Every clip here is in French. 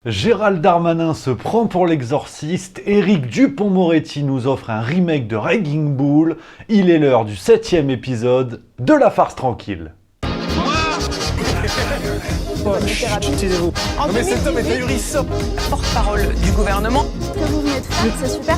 Gérald Darmanin se prend pour l'exorciste, Éric Dupond-Moretti nous offre un remake de Raging Bull, il est l'heure du 7e épisode de La Farce Tranquille. Taisez-vous. Non mais cet homme est ahurissant. Porte-parole du gouvernement. Ce que vous venez de faire, c'est super.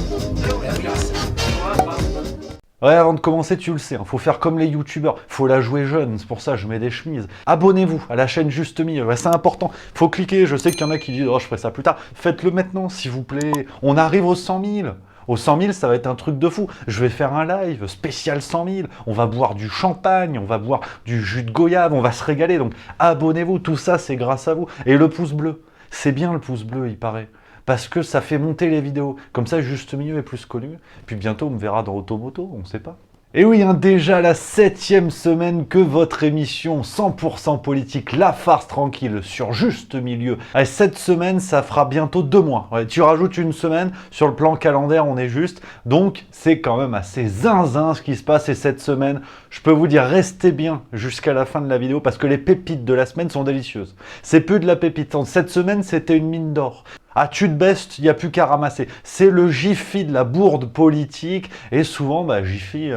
Ouais, avant de commencer, tu le sais, faut faire comme les youtubeurs, faut la jouer jeune, c'est pour ça que je mets des chemises. Abonnez-vous à la chaîne Juste Milieu, ouais, c'est important, faut cliquer, je sais qu'il y en a qui disent « Oh, je ferai ça plus tard », faites-le maintenant, s'il vous plaît, on arrive aux 100 000. Aux 100 000, ça va être un truc de fou. Je vais faire un live spécial 100 000. On va boire du champagne, on va boire du jus de goyave, on va se régaler. Donc abonnez-vous, tout ça c'est grâce à vous. Et le pouce bleu, c'est bien le pouce bleu, il paraît. Parce que ça fait monter les vidéos. Comme ça, Juste Milieu est plus connu. Puis bientôt, on me verra dans Automoto, on ne sait pas. Et oui, déjà la 7e semaine que votre émission 100% politique, La Farce Tranquille, sur Juste Milieu. Allez, cette semaine, ça fera bientôt 2 mois. Ouais, tu rajoutes une semaine, sur le plan calendaire, on est juste. Donc, c'est quand même assez zinzin ce qui se passe. Et cette semaine, je peux vous dire, restez bien jusqu'à la fin de la vidéo parce que les pépites de la semaine sont délicieuses. C'est plus de la pépite. Cette semaine, c'était une mine d'or. Ah, tu te bestes, il n'y a plus qu'à ramasser. C'est le Jiffy de la bourde politique. Et souvent, Jiffy,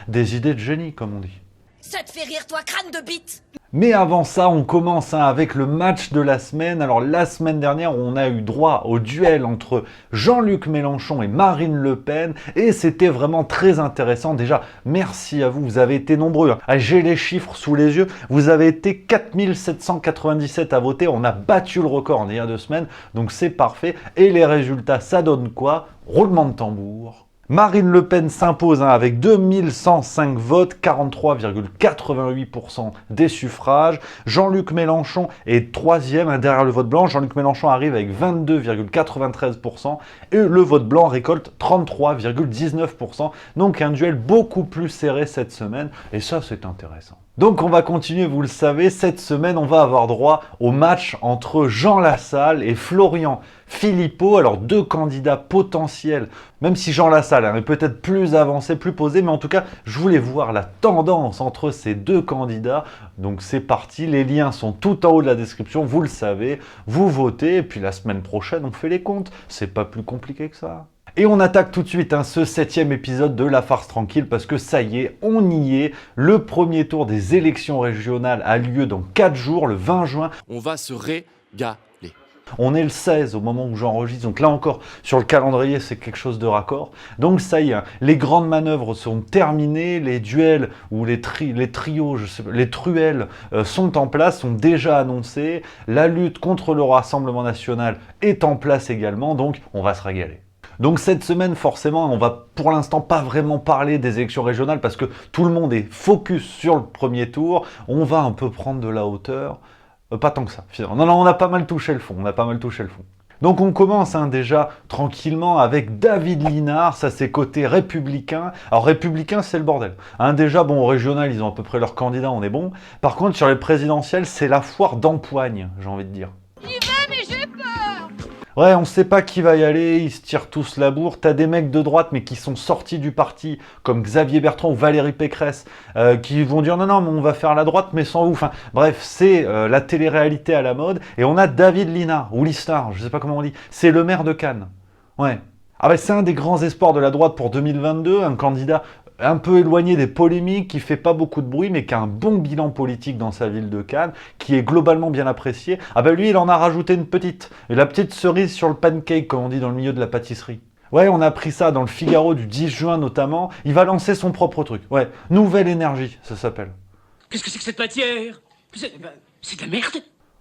des idées de génie, comme on dit. Ça te fait rire, toi, crâne de bite! Mais avant ça, on commence avec le match de la semaine. Alors la semaine dernière, on a eu droit au duel entre Jean-Luc Mélenchon et Marine Le Pen. Et c'était vraiment très intéressant. Déjà, merci à vous, vous avez été nombreux. J'ai les chiffres sous les yeux. Vous avez été 4797 à voter. On a battu le record il y a 2 semaines. Donc c'est parfait. Et les résultats, ça donne quoi? Roulement de tambour. Marine Le Pen s'impose avec 2105 votes, 43,88% des suffrages. Jean-Luc Mélenchon est 3e derrière le vote blanc. Jean-Luc Mélenchon arrive avec 22,93% et le vote blanc récolte 33,19%. Donc un duel beaucoup plus serré cette semaine et ça c'est intéressant. Donc on va continuer, vous le savez, cette semaine on va avoir droit au match entre Jean Lassalle et Florian Philippot, alors 2 candidats potentiels, même si Jean Lassalle est peut-être plus avancé, plus posé, mais en tout cas je voulais voir la tendance entre ces 2 candidats, donc c'est parti, les liens sont tout en haut de la description, vous le savez, vous votez, et puis la semaine prochaine on fait les comptes, c'est pas plus compliqué que ça. Et on attaque tout de suite ce 7e épisode de La Farce Tranquille parce que ça y est, on y est. Le premier tour des élections régionales a lieu dans 4 jours, le 20 juin. On va se régaler. On est le 16 au moment où j'enregistre, donc là encore, sur le calendrier, c'est quelque chose de raccord. Donc ça y est, les grandes manœuvres sont terminées, les duels ou les trios, les truelles sont en place, sont déjà annoncés. La lutte contre le Rassemblement National est en place également, donc on va se régaler. Donc cette semaine, forcément, on va pour l'instant pas vraiment parler des élections régionales parce que tout le monde est focus sur le premier tour. On va un peu prendre de la hauteur. Pas tant que ça, finalement. Non, on a pas mal touché le fond. Donc on commence déjà tranquillement avec David Linard, ça c'est côté républicain. Alors républicain c'est le bordel. Déjà bon au régional ils ont à peu près leurs candidats, on est bon. Par contre sur les présidentielles c'est la foire d'empoigne, j'ai envie de dire. Ouais, on sait pas qui va y aller, ils se tirent tous la bourre. T'as des mecs de droite, mais qui sont sortis du parti, comme Xavier Bertrand ou Valérie Pécresse, qui vont dire non, mais on va faire la droite, mais sans vous. Enfin, bref, c'est la télé-réalité à la mode. Et on a David Linard, ou Lisnard, je sais pas comment on dit. C'est le maire de Cannes. Ouais. Ah c'est un des grands espoirs de la droite pour 2022, un candidat un peu éloigné des polémiques, qui fait pas beaucoup de bruit, mais qui a un bon bilan politique dans sa ville de Cannes, qui est globalement bien apprécié. Lui, il en a rajouté une petite. Et la petite cerise sur le pancake, comme on dit dans le milieu de la pâtisserie. Ouais, on a appris ça dans le Figaro du 10 juin notamment. Il va lancer son propre truc. Ouais, Nouvelle Énergie, ça s'appelle. Qu'est-ce que c'est que cette matière? C'est de la merde.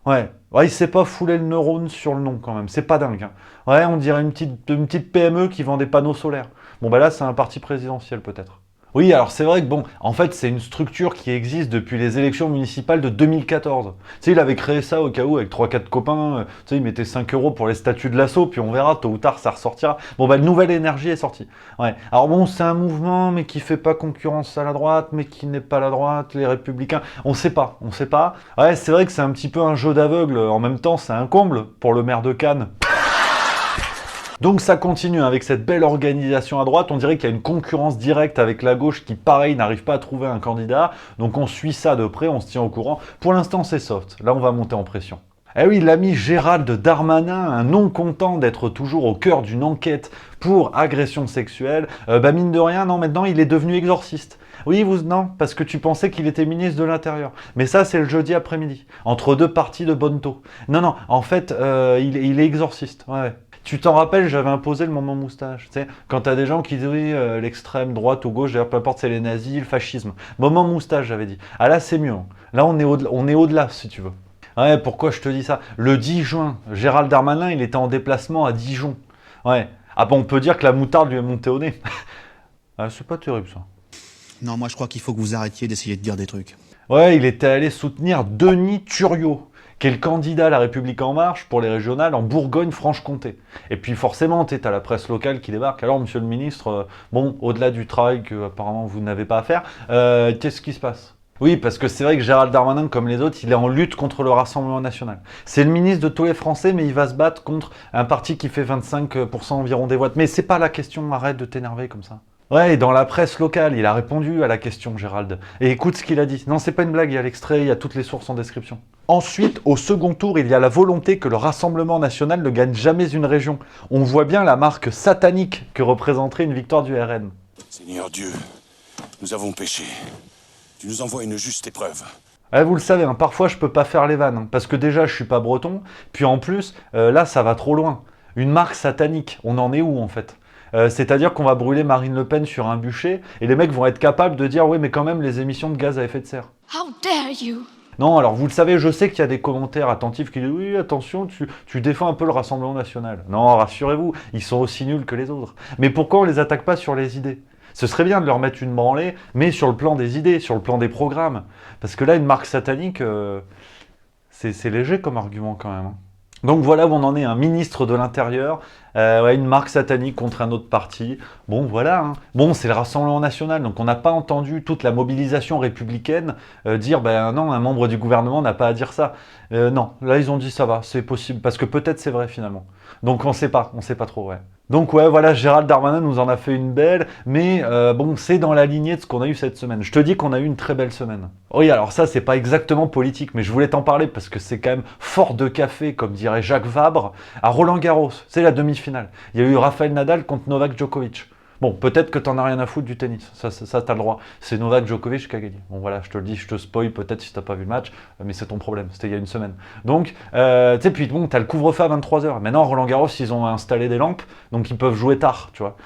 Ouais, il s'est pas foulé le neurone sur le nom quand même, c'est pas dingue. Ouais, on dirait une petite PME qui vend des panneaux solaires. Bon là, c'est un parti présidentiel peut-être. Oui, alors c'est vrai que en fait, c'est une structure qui existe depuis les élections municipales de 2014. Tu sais, il avait créé ça au cas où avec 3-4 copains, tu sais, il mettait 5 € pour les statuts de l'assaut, puis on verra, tôt ou tard, ça ressortira. Nouvelle Énergie est sortie. Ouais. Alors c'est un mouvement, mais qui fait pas concurrence à la droite, mais qui n'est pas la droite, les Républicains. On sait pas. Ouais, c'est vrai que c'est un petit peu un jeu d'aveugle. En même temps, c'est un comble pour le maire de Cannes. Donc ça continue avec cette belle organisation à droite, on dirait qu'il y a une concurrence directe avec la gauche qui pareil n'arrive pas à trouver un candidat, donc on suit ça de près, on se tient au courant. Pour l'instant c'est soft, là on va monter en pression. Eh oui, l'ami Gérald Darmanin, un non content d'être toujours au cœur d'une enquête pour agression sexuelle, mine de rien, non, maintenant il est devenu exorciste. Oui, non, parce que tu pensais qu'il était ministre de l'Intérieur. Mais ça, c'est le jeudi après-midi, entre deux parties de Bonneto. Non, en fait, il est exorciste, ouais. Tu t'en rappelles, j'avais imposé le moment moustache. Tu sais, quand t'as des gens qui disent oui, l'extrême droite ou gauche, d'ailleurs, peu importe, c'est les nazis, le fascisme. Moment moustache, j'avais dit. Ah là, c'est mieux. Hein. Là, on est au-delà, si tu veux. Ouais, pourquoi je te dis ça? Le 10 juin, Gérald Darmanin, il était en déplacement à Dijon. Ouais. Ah bon, on peut dire que la moutarde lui est montée au nez. Ah, c'est pas terrible, ça. Non, moi je crois qu'il faut que vous arrêtiez d'essayer de dire des trucs. Ouais, il était allé soutenir Denis Thuriot, qui est le candidat à La République En Marche pour les régionales en Bourgogne-Franche-Comté. Et puis forcément, t'as la presse locale qui débarque. Alors, monsieur le ministre, bon, au-delà du travail que apparemment vous n'avez pas à faire, qu'est-ce qui se passe? Oui, parce que c'est vrai que Gérald Darmanin, comme les autres, il est en lutte contre le Rassemblement National. C'est le ministre de tous les Français, mais il va se battre contre un parti qui fait 25% environ des voix. Mais c'est pas la question, arrête de t'énerver comme ça. Ouais, et dans la presse locale, il a répondu à la question, Gérald. Et écoute ce qu'il a dit. Non, c'est pas une blague, il y a l'extrait, il y a toutes les sources en description. Ensuite, au second tour, il y a la volonté que le Rassemblement National ne gagne jamais une région. On voit bien la marque satanique que représenterait une victoire du RN. Seigneur Dieu, nous avons péché. Tu nous envoies une juste épreuve. Vous le savez, hein, parfois je peux pas faire les vannes, hein, parce que déjà je suis pas breton, puis en plus, là ça va trop loin. Une marque satanique, on en est où en fait? C'est-à-dire qu'on va brûler Marine Le Pen sur un bûcher, et les mecs vont être capables de dire « Oui, mais quand même, les émissions de gaz à effet de serre. » How dare you? Non, alors vous le savez, je sais qu'il y a des commentaires attentifs qui disent « Oui, attention, tu défends un peu le Rassemblement National. » Non, rassurez-vous, ils sont aussi nuls que les autres. Mais pourquoi on les attaque pas sur les idées? Ce serait bien de leur mettre une branlée, mais sur le plan des idées, sur le plan des programmes. Parce que là, une marque satanique, c'est léger comme argument quand même. Hein. Donc voilà où on en est, un ministre de l'Intérieur, ouais, une marque satanique contre un autre parti. Bon, voilà. Hein. Bon, c'est le Rassemblement National, donc on n'a pas entendu toute la mobilisation républicaine dire, ben non, un membre du gouvernement n'a pas à dire ça. Non, là ils ont dit ça va, c'est possible, parce que peut-être c'est vrai finalement. Donc on sait pas trop, ouais. Donc ouais, voilà, Gérald Darmanin nous en a fait une belle, mais bon, c'est dans la lignée de ce qu'on a eu cette semaine. Je te dis qu'on a eu une très belle semaine. Oui, alors ça, c'est pas exactement politique, mais je voulais t'en parler parce que c'est quand même fort de café, comme dirait Jacques Vabre, à Roland-Garros. C'est la demi-finale. Il y a eu Rafael Nadal contre Novak Djokovic. Bon, peut-être que t'en as rien à foutre du tennis, ça t'as le droit. C'est Novak Djokovic qui a gagné. Bon voilà, je te le dis, je te spoil peut-être si t'as pas vu le match, mais c'est ton problème, c'était il y a une semaine. Donc, tu sais, puis bon, t'as le couvre-feu à 23h. Maintenant, Roland Garros, ils ont installé des lampes, donc ils peuvent jouer tard, tu vois.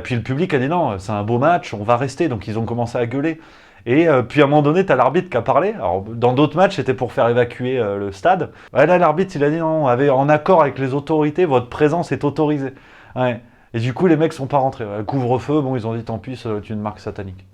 Puis le public a dit non, c'est un beau match, on va rester, donc ils ont commencé à gueuler. Et puis à un moment donné, t'as l'arbitre qui a parlé. Alors dans d'autres matchs, c'était pour faire évacuer le stade. Ouais, là, l'arbitre, il a dit non, en accord avec les autorités, votre présence est autorisée. Ouais. Et du coup, les mecs sont pas rentrés. Ouais, couvre-feu, bon, ils ont dit tant pis, c'est une marque satanique.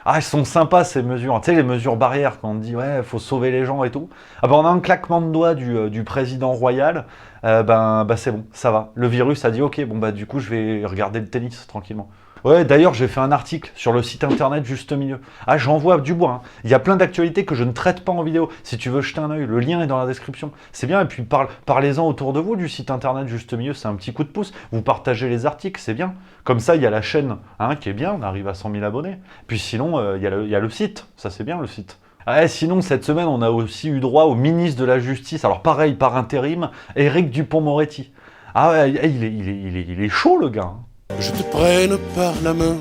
Ah, elles sont sympas ces mesures. Tu sais, les mesures barrières, quand on dit ouais, faut sauver les gens et tout. Ah ben, on a un claquement de doigts du président royal. C'est bon, ça va. Le virus a dit ok, bon bah du coup, je vais regarder le tennis tranquillement. Ouais, d'ailleurs, j'ai fait un article sur le site internet Juste Milieu. Ah, j'envoie du bois. Hein. Il y a plein d'actualités que je ne traite pas en vidéo. Si tu veux jeter un œil, le lien est dans la description. C'est bien, et puis parlez-en autour de vous du site internet Juste Milieu, c'est un petit coup de pouce. Vous partagez les articles, c'est bien. Comme ça, il y a la chaîne hein, qui est bien, on arrive à 100 000 abonnés. Puis sinon, il y a le site, ça c'est bien le site. Ah, sinon, cette semaine, on a aussi eu droit au ministre de la Justice. Alors pareil, par intérim, Éric Dupond-Moretti. Ah ouais, il est chaud le gars. Hein. Je te prenne par la main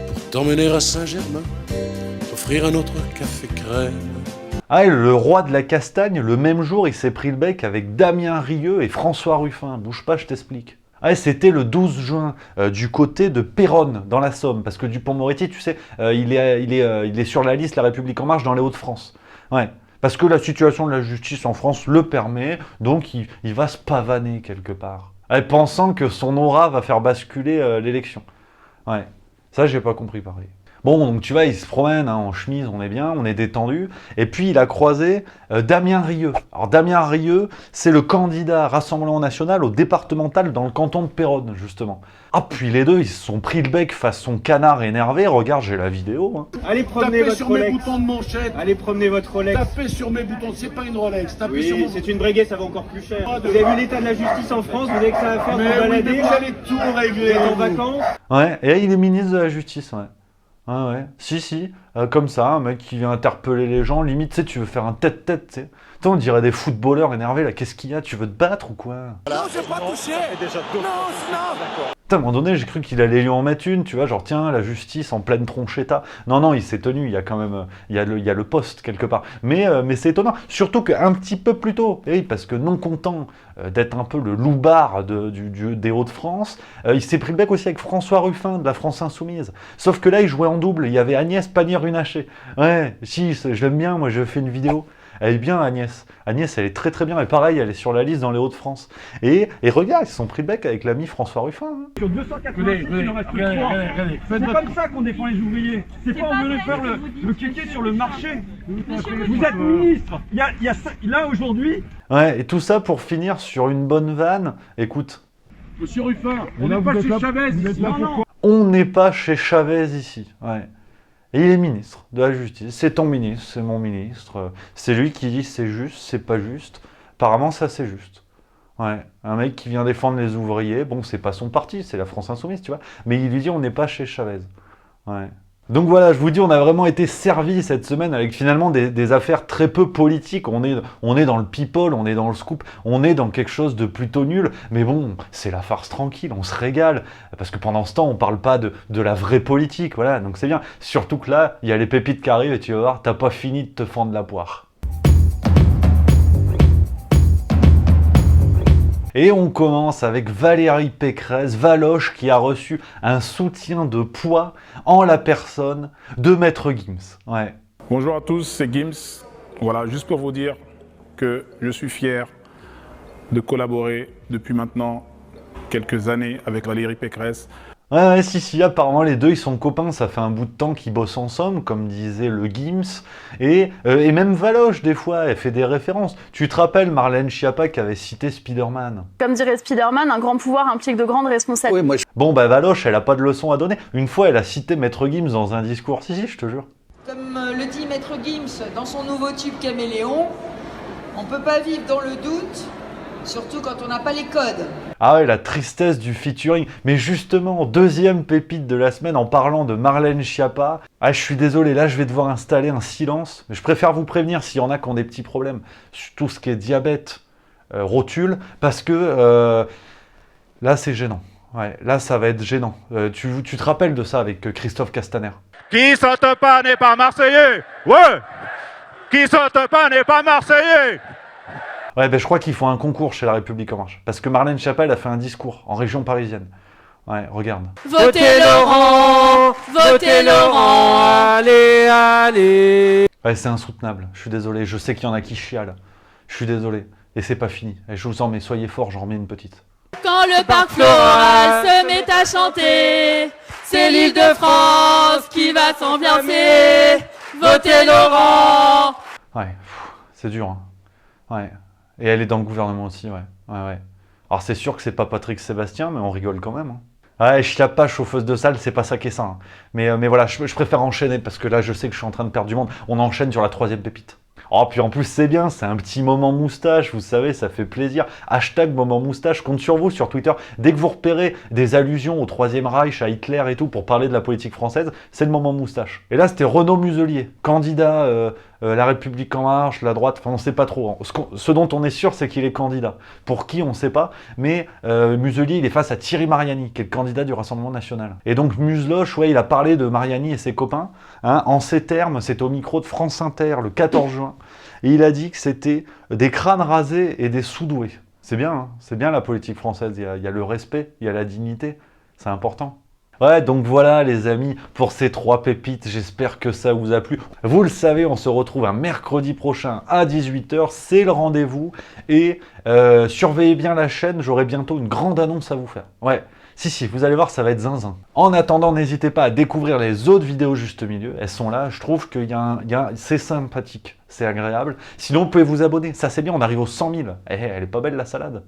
pour t'emmener à Saint-Germain, t'offrir un autre café crème. Ah, et le roi de la castagne, le même jour, il s'est pris le bec avec Damien Rieu et François Ruffin. Bouge pas, je t'explique. Ah, c'était le 12 juin, du côté de Péronne, dans la Somme, parce que Dupond-Moretti, tu sais, il est sur la liste La République En Marche dans les Hauts-de-France. Ouais. Parce que la situation de la justice en France le permet, donc il va se pavaner quelque part. Pensant que son aura va faire basculer l'élection. Ouais, ça j'ai pas compris pareil. Bon, donc tu vois, il se promène hein, en chemise, on est bien, on est détendu. Et puis il a croisé Damien Rieu. Alors Damien Rieu, c'est le candidat Rassemblement National au départemental dans le canton de Péronne, justement. Ah, puis les deux, ils se sont pris le bec façon canard énervé. Regarde, j'ai la vidéo. Hein. Allez promener Tapez votre sur Rolex. mes boutons de manchette. Allez promener votre Rolex. Tapez sur mes boutons, c'est pas une Rolex. Tapez sur Oui, mon c'est une Breguet, ça va encore plus cher. Ah, de- Vous avez vu l'état de la justice en France, vous avez que ça à faire de vous Mais oui, balader. mais vous allez tout Vous régler. êtes en vous. vacances. Ouais, et là, il est ministre de la Justice, ouais. Ouais. Si. comme ça, un mec qui vient interpeller les gens, limite, tu sais, tu veux faire un tête-tête, tu sais. Putain, on dirait des footballeurs énervés, là, qu'est-ce qu'il y a? Tu veux te battre ou quoi? Non, j'ai pas touché. Putain, à un moment donné, j'ai cru qu'il allait lui en mettre une, tu vois, genre, tiens, la justice en pleine tronchetta. Non, il s'est tenu, il y a quand même, il y a le poste quelque part. Mais c'est étonnant, surtout qu'un petit peu plus tôt, oui, parce que non content d'être un peu le loupard des Hauts-de-France, il s'est pris le bec aussi avec François Ruffin de la France Insoumise. Sauf que là, il jouait en double, il y avait Agnès Pannier-Runacher. Ouais, si, je l'aime bien, moi, je fais une vidéo. Elle est bien, Agnès. Agnès, elle est très très bien. Et pareil, elle est sur la liste dans les Hauts-de-France. Et regarde, ils se sont pris le bec avec l'ami François Ruffin. Hein. Sur 286, il en reste plus que 3. C'est comme ça qu'on défend les ouvriers. C'est pas on veut faire le kéké sur le marché. Vous êtes ministre. Il y a là aujourd'hui. Ouais, et tout ça pour finir sur une bonne vanne. Écoute. Monsieur Ruffin, on n'est pas chez Chavez. On n'est pas chez Chavez ici. Ouais. Et il est ministre de la Justice. C'est ton ministre, c'est mon ministre. C'est lui qui dit c'est juste, c'est pas juste. Apparemment, ça c'est juste. Ouais. Un mec qui vient défendre les ouvriers, bon, c'est pas son parti, c'est la France Insoumise, tu vois. Mais il lui dit on n'est pas chez Chavez. Ouais. Donc voilà, je vous dis, on a vraiment été servi cette semaine avec finalement des affaires très peu politiques. On est dans le people, on est dans le scoop, on est dans quelque chose de plutôt nul. Mais bon, c'est la farce tranquille, on se régale. Parce que pendant ce temps, on parle pas de la vraie politique, voilà, donc c'est bien. Surtout que là, il y a les pépites qui arrivent et tu vas voir, t'as pas fini de te fendre la poire. Et on commence avec Valérie Pécresse, Valoche, qui a reçu un soutien de poids en la personne de Maître Gims. Ouais. Bonjour à tous, c'est Gims. Voilà, juste pour vous dire que je suis fier de collaborer depuis maintenant quelques années avec Valérie Pécresse. Ouais, si, apparemment les deux ils sont copains, ça fait un bout de temps qu'ils bossent ensemble, comme disait le Gims, et même Valoche des fois, elle fait des références. Tu te rappelles Marlène Schiappa qui avait cité Spider-Man? Comme dirait Spider-Man, un grand pouvoir implique de grandes responsabilités. Oui, moi, Bon bah Valoche, elle a pas de leçon à donner. Une fois elle a cité Maître Gims dans un discours, si, je te jure. Comme le dit Maître Gims dans son nouveau tube Caméléon, on peut pas vivre dans le doute, surtout quand on n'a pas les codes. Ah ouais, la tristesse du featuring. Mais justement, deuxième pépite de la semaine en parlant de Marlène Schiappa. Ah, je suis désolé, là je vais devoir installer un silence. Mais je préfère vous prévenir s'il y en a qui ont des petits problèmes. Tout ce qui est diabète, rotule, parce que là c'est gênant. Ouais, là ça va être gênant. Tu te rappelles de ça avec Christophe Castaner? Qui saute pas n'est pas Marseillais. Ouais. Qui saute pas n'est pas Marseillais. Ouais, ben je crois qu'il faut un concours chez La République En Marche. Parce que Marlène Schiappa, elle a fait un discours en région parisienne. Ouais, regarde. Votez Laurent, allez, allez. Ouais, c'est insoutenable, je suis désolé. Je sais qu'il y en a qui chialent. Je suis désolé. Et c'est pas fini. Et je vous en mets, soyez forts, j'en remets une petite. Quand le parc floral se met à chanter, c'est l'Île-de-France qui va s'ambiancer. Votez Laurent. Ouais, c'est dur, hein. Ouais. Et elle est dans le gouvernement aussi, ouais. Ouais. Alors c'est sûr que c'est pas Patrick Sébastien, mais on rigole quand même. Hein. Ouais, Schiappa, chauffeuse de salle, c'est pas ça qui est ça. Hein. Mais voilà, je préfère enchaîner parce que là, je sais que je suis en train de perdre du monde. On enchaîne sur la troisième pépite. Oh, puis en plus, c'est bien, c'est un petit moment moustache, vous savez, ça fait plaisir. Hashtag moment moustache, compte sur vous sur Twitter. Dès que vous repérez des allusions au Troisième Reich, à Hitler et tout, pour parler de la politique française, c'est le moment moustache. Et là, c'était Renaud Muselier, candidat La République En Marche, la droite, enfin on sait pas trop. Ce dont on est sûr, c'est qu'il est candidat. Pour qui, on sait pas, mais Muselier, il est face à Thierry Mariani, qui est le candidat du Rassemblement National. Et donc Museloche, ouais, il a parlé de Mariani et ses copains, hein, en ces termes, c'est au micro de France Inter, le 14 juin, et il a dit que c'était des crânes rasés et des sous-doués. C'est bien, hein, c'est bien la politique française, il y a le respect, il y a la dignité, c'est important. Ouais, donc voilà les amis, pour ces 3 pépites, j'espère que ça vous a plu. Vous le savez, on se retrouve un mercredi prochain à 18 h, c'est le rendez-vous. Et surveillez bien la chaîne, j'aurai bientôt une grande annonce à vous faire. Ouais, si, vous allez voir, ça va être zinzin. En attendant, n'hésitez pas à découvrir les autres vidéos Juste Milieu, elles sont là, je trouve que c'est sympathique, c'est agréable. Sinon, vous pouvez vous abonner, ça c'est bien, on arrive aux 100 000. Elle est pas belle la salade.